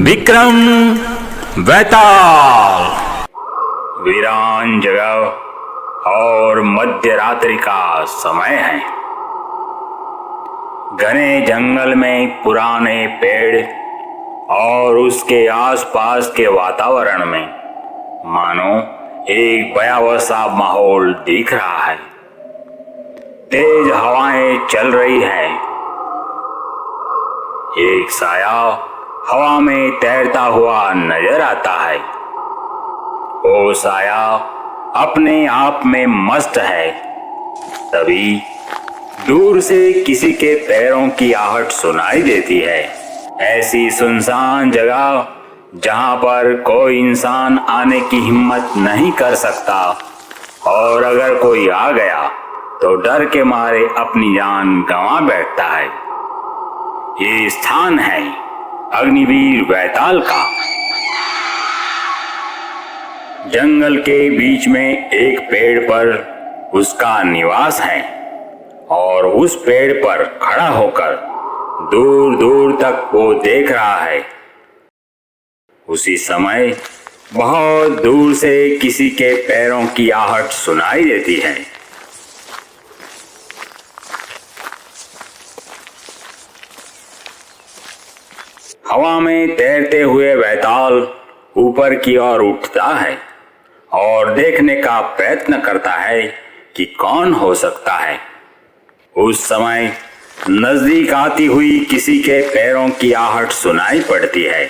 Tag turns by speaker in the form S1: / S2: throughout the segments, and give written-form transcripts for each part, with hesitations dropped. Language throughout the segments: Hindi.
S1: विक्रम वेताल। वीरान जगह और मध्य रात्रि का समय है। घने जंगल में पुराने पेड़ और उसके आसपास के वातावरण में मानो एक भयावह सा माहौल दिख रहा है। तेज हवाएं चल रही है। एक साया हवा में तैरता हुआ नजर आता है। वो साया अपने आप में मस्त है। तभी दूर से किसी के पैरों की आहट सुनाई देती है। ऐसी सुनसान जगह जहां पर कोई इंसान आने की हिम्मत नहीं कर सकता, और अगर कोई आ गया तो डर के मारे अपनी जान गंवा बैठता है। ये स्थान है अग्निवीर वैताल का। जंगल के बीच में एक पेड़ पर उसका निवास है, और उस पेड़ पर खड़ा होकर दूर दूर तक वो देख रहा है। उसी समय बहुत दूर से किसी के पैरों की आहट सुनाई देती है। हवा में तैरते हुए वैताल ऊपर की ओर उठता है और देखने का प्रयत्न करता है कि कौन हो सकता है। उस समय नजदीक आती हुई किसी के पैरों की आहट सुनाई पड़ती है।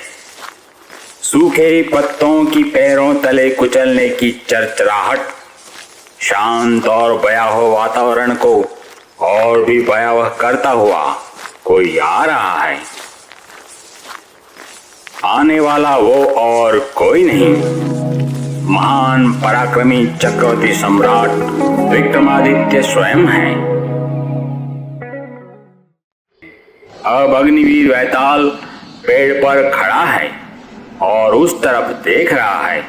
S1: सूखे पत्तों की पैरों तले कुचलने की चरचराहट शांत और भयावह वातावरण को और भी भयावह करता हुआ कोई आ रहा है। आने वाला वो और कोई नहीं, महान पराक्रमी चक्रवर्ती सम्राट विक्रमादित्य स्वयं है। अब अग्निवीर वैताल पेड़ पर खड़ा है और उस तरफ देख रहा है।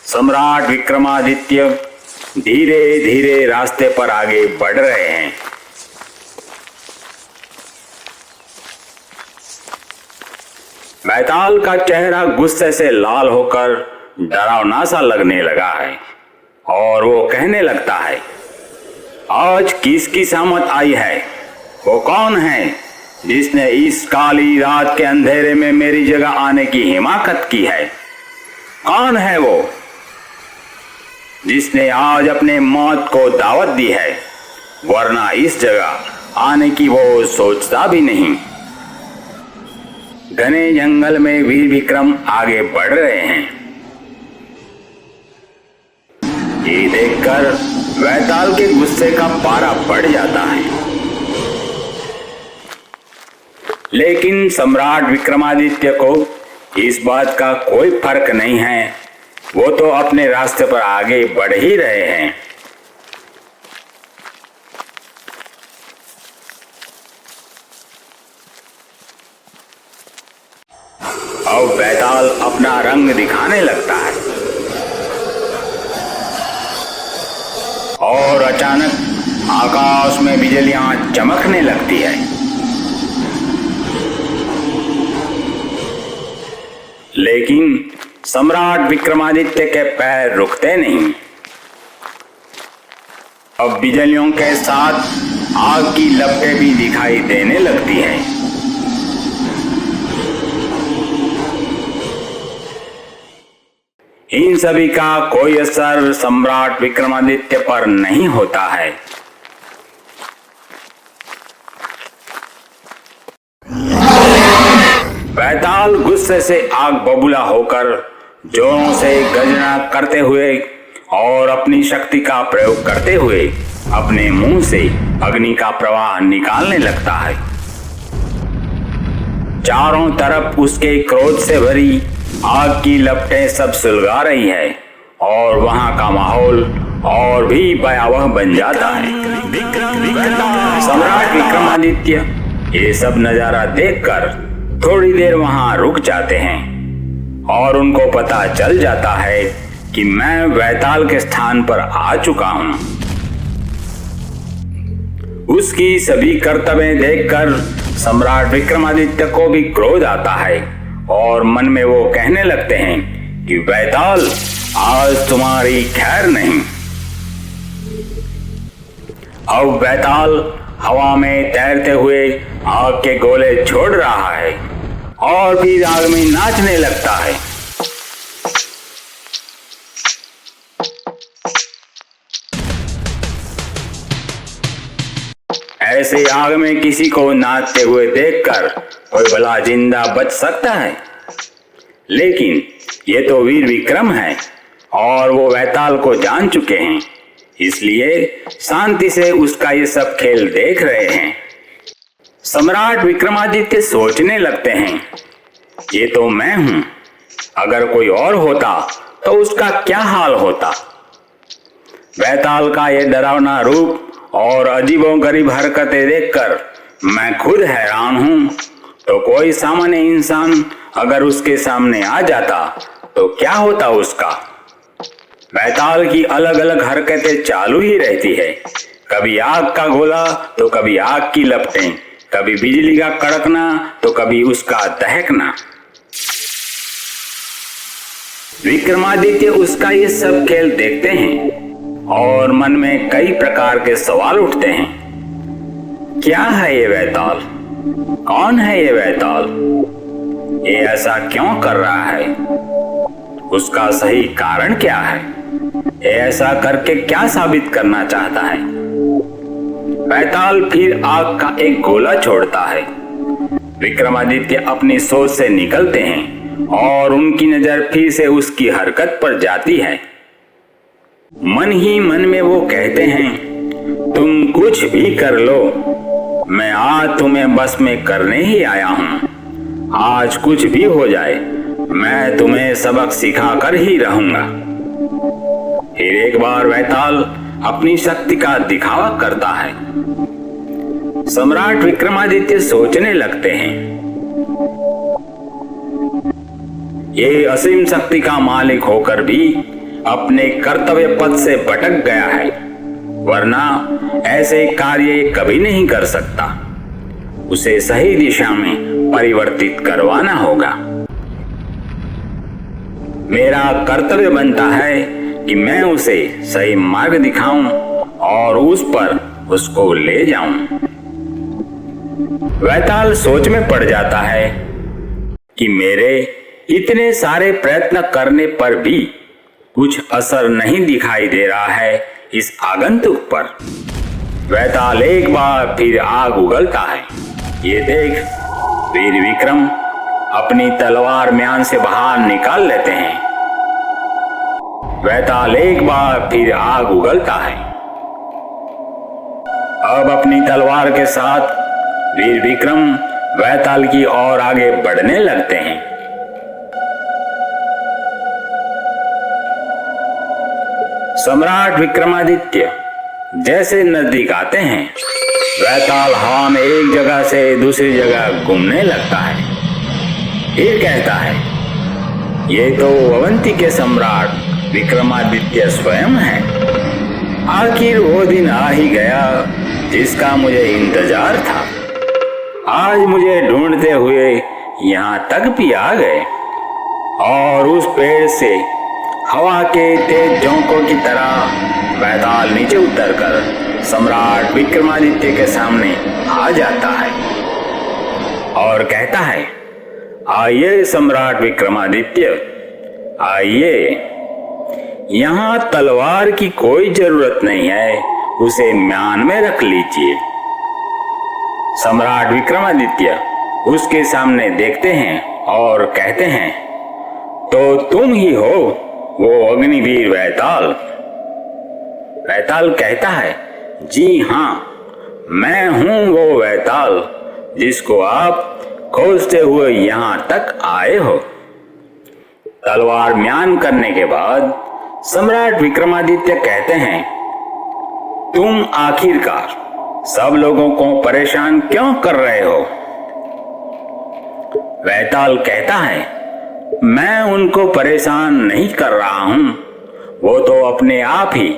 S1: सम्राट विक्रमादित्य धीरे धीरे रास्ते पर आगे बढ़ रहे हैं। वैताल का चेहरा गुस्से से लाल होकर डरावना सा लगने लगा है, और वो कहने लगता है, आज किसकी सामत आई है? वो कौन है जिसने इस काली रात के अंधेरे में मेरी जगह आने की हिमाकत की है? कौन है वो जिसने आज अपने मौत को दावत दी है, वरना इस जगह आने की वो सोचता भी नहीं। घने जंगल में वीर विक्रम आगे बढ़ रहे हैं। ये देखकर वैताल के गुस्से का पारा बढ़ जाता है, लेकिन सम्राट विक्रमादित्य को इस बात का कोई फर्क नहीं है। वो तो अपने रास्ते पर आगे बढ़ ही रहे हैं। अब वैताल अपना रंग दिखाने लगता है, और अचानक आकाश में बिजलियां चमकने लगती है। लेकिन सम्राट विक्रमादित्य के पैर रुकते नहीं। अब बिजलियों के साथ आग की लपटें भी दिखाई देने लगती हैं। इन सभी का कोई असर सम्राट विक्रमादित्य पर नहीं होता है। वैताल गुस्से से आग बबूला होकर जोरों से गर्जना करते हुए और अपनी शक्ति का प्रयोग करते हुए अपने मुंह से अग्नि का प्रवाह निकालने लगता है। चारों तरफ उसके क्रोध से भरी आग की लपटें सब सुलगा रही है, और वहां का माहौल और भी भयावह बन जाता है। सम्राट विक्रमादित्य ये सब नजारा देखकर थोड़ी देर वहां रुक जाते हैं, और उनको पता चल जाता है कि मैं वैताल के स्थान पर आ चुका हूं। उसकी सभी कर्तव्य देखकर सम्राट विक्रमादित्य को भी क्रोध आता है और मन में वो कहने लगते हैं कि वैताल, आज तुम्हारी खैर नहीं। अब वैताल हवा में तैरते हुए आग के गोले छोड़ रहा है और फिर आग में नाचने लगता है। ऐसे आग में किसी को नाचते हुए देखकर कोई भला जिंदा बच सकता है? लेकिन ये तो वीर विक्रम है और वो वैताल को जान चुके हैं, इसलिए शांति से उसका ये सब खेल देख रहे हैं। सम्राट विक्रमादित्य सोचने लगते हैं, ये तो मैं हूं, अगर कोई और होता तो उसका क्या हाल होता। वैताल का ये डरावना रूप और अजीबोगरीब हरकतें देखकर मैं खुद हैरान हूं, तो कोई सामान्य इंसान अगर उसके सामने आ जाता तो क्या होता उसका। वैताल की अलग अलग हरकतें चालू ही रहती है, कभी आग का गोला तो कभी आग की लपटें, कभी बिजली का कड़कना तो कभी उसका दहकना। विक्रमादित्य उसका ये सब खेल देखते हैं और मन में कई प्रकार के सवाल उठते हैं। क्या है ये वैताल? कौन है ये वैताल? ये ऐसा क्यों कर रहा है? उसका सही कारण क्या है? ये ऐसा करके क्या साबित करना चाहता है? वैताल फिर आग का एक गोला छोड़ता है। विक्रमादित्य अपनी सोच से निकलते हैं और उनकी नजर फिर से उसकी हरकत पर जाती है। मन ही मन में वो कहते हैं, तुम कुछ भी कर लो, मैं आज तुम्हें बस में करने ही आया हूं। आज कुछ भी हो जाए, मैं तुम्हें सबक सिखा कर ही रहूंगा। फिर एक बार वैताल अपनी शक्ति का दिखावा करता है। सम्राट विक्रमादित्य सोचने लगते हैं, ये असीम शक्ति का मालिक होकर भी अपने कर्तव्य पथ से भटक गया है, वरना ऐसे कार्य कभी नहीं कर सकता। उसे सही दिशा में परिवर्तित करवाना होगा। मेरा कर्तव्य बनता है कि मैं उसे सही मार्ग दिखाऊं और उस पर उसको ले जाऊं। वैताल सोच में पड़ जाता है कि मेरे इतने सारे प्रयत्न करने पर भी कुछ असर नहीं दिखाई दे रहा है इस आगंतुक पर। वैताल एक बार फिर आग उगलता है। ये देख वीर विक्रम अपनी तलवार म्यान से बाहर निकाल लेते हैं। वैताल एक बार फिर आग उगलता है। अब अपनी तलवार के साथ वीर विक्रम वैताल की ओर आगे बढ़ने लगते हैं। सम्राट विक्रमादित्य जैसे नजदीक आते हैं, वैताल हवा में एक जगह से दूसरी जगह घूमने लगता है। फिर कहता है, ये तो अवंती के सम्राट विक्रमादित्य स्वयं है। आखिर वो दिन आ ही गया जिसका मुझे इंतजार था। आज मुझे ढूंढते हुए यहाँ तक भी आ गए और उस पेड़ से हवा के तेज झोंकों की तरह वैताल नीचे उतरकर सम्राट विक्रमादित्य के सामने आ जाता है और कहता है, आइए सम्राट विक्रमादित्य, आइए। यहाँ तलवार की कोई जरूरत नहीं है, उसे म्यान में रख लीजिए। सम्राट विक्रमादित्य उसके सामने देखते हैं और कहते हैं, तो तुम ही हो वो अग्निवीर वैताल। वैताल कहता है, जी हाँ, मैं हूं वो वैताल जिसको आप खोजते हुए यहां तक आए हो। तलवार म्यान करने के बाद सम्राट विक्रमादित्य कहते हैं, तुम आखिरकार सब लोगों को परेशान क्यों कर रहे हो? वैताल कहता है, मैं उनको परेशान नहीं कर रहा हूं, वो तो अपने आप ही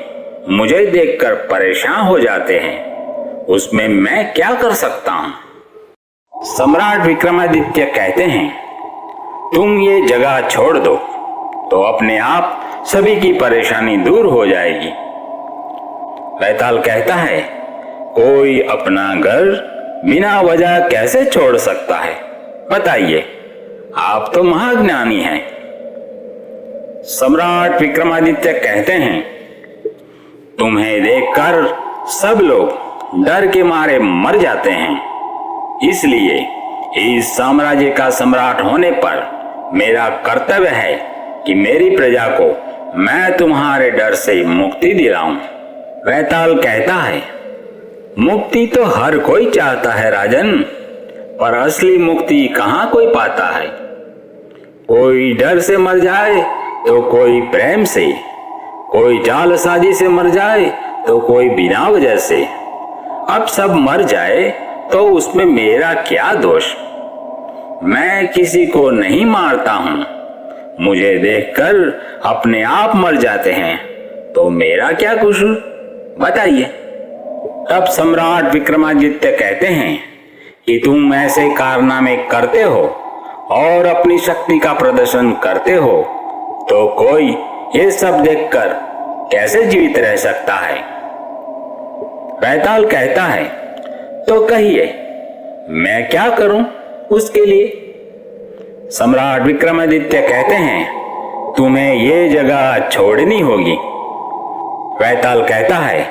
S1: मुझे देखकर परेशान हो जाते हैं, उसमें मैं क्या कर सकता हूं? सम्राट विक्रमादित्य कहते हैं, तुम ये जगह छोड़ दो तो अपने आप सभी की परेशानी दूर हो जाएगी। वैताल कहता है, कोई अपना घर बिना वजह कैसे छोड़ सकता है? बताइए, आप तो महाज्ञानी हैं। सम्राट विक्रमादित्य कहते हैं, तुम्हें देखकर सब लोग डर के मारे मर जाते हैं, इसलिए इस साम्राज्य का सम्राट होने पर मेरा कर्तव्य है कि मेरी प्रजा को मैं तुम्हारे डर से मुक्ति दिलाऊं। वैताल कहता है, मुक्ति तो हर कोई चाहता है राजन, पर असली मुक्ति कहाँ कोई पाता है। कोई डर से मर जाए तो कोई प्रेम से, कोई जालसाजी से मर जाए तो कोई बिना वजह से। अब सब मर जाए तो उसमें मेरा क्या दोष? मैं किसी को नहीं मारता हूं, मुझे देखकर अपने आप मर जाते हैं, तो मेरा क्या कसूर? बताइए। तब सम्राट विक्रमादित्य कहते हैं कि तुम ऐसे कारनामे करते हो और अपनी शक्ति का प्रदर्शन करते हो, तो कोई ये सब देखकर कैसे जीवित रह सकता है? वैताल कहता है, तो कहिए, मैं क्या करूं उसके लिए? सम्राट विक्रमादित्य कहते हैं, तुम्हें ये जगह छोड़नी होगी। वैताल कहता है,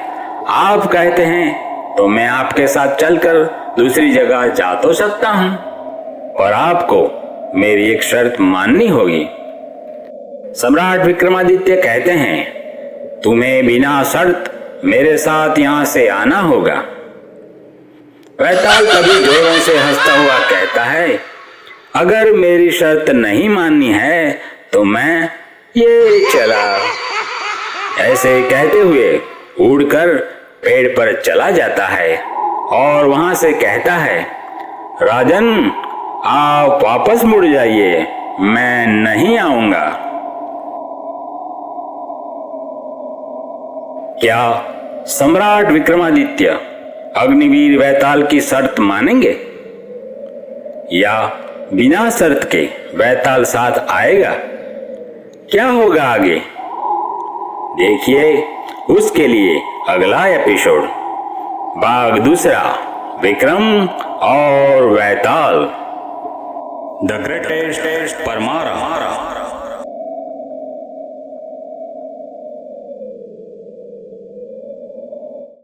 S1: आप कहते हैं तो मैं आपके साथ चलकर दूसरी जगह जा तो सकता हूं, पर आपको मेरी एक शर्त माननी होगी। सम्राट विक्रमादित्य कहते हैं, तुम्हें बिना शर्त मेरे साथ यहां से आना होगा। वैताल तभी जोरों से हंसता हुआ कहता है, अगर मेरी शर्त नहीं माननी है तो मैं ये चला। ऐसे कहते हुए उड़कर पेड़ पर चला जाता है और वहां से कहता है, राजन आप वापस मुड़ जाइए, मैं नहीं आऊंगा। क्या सम्राट विक्रमादित्य अग्निवीर वैताल की शर्त मानेंगे, या बिना शर्त के वैताल साथ आएगा? क्या होगा आगे? देखिए उसके लिए अगला एपिसोड, भाग दूसरा, विक्रम और वैताल। द ग्रेटेस्ट परमात्मा।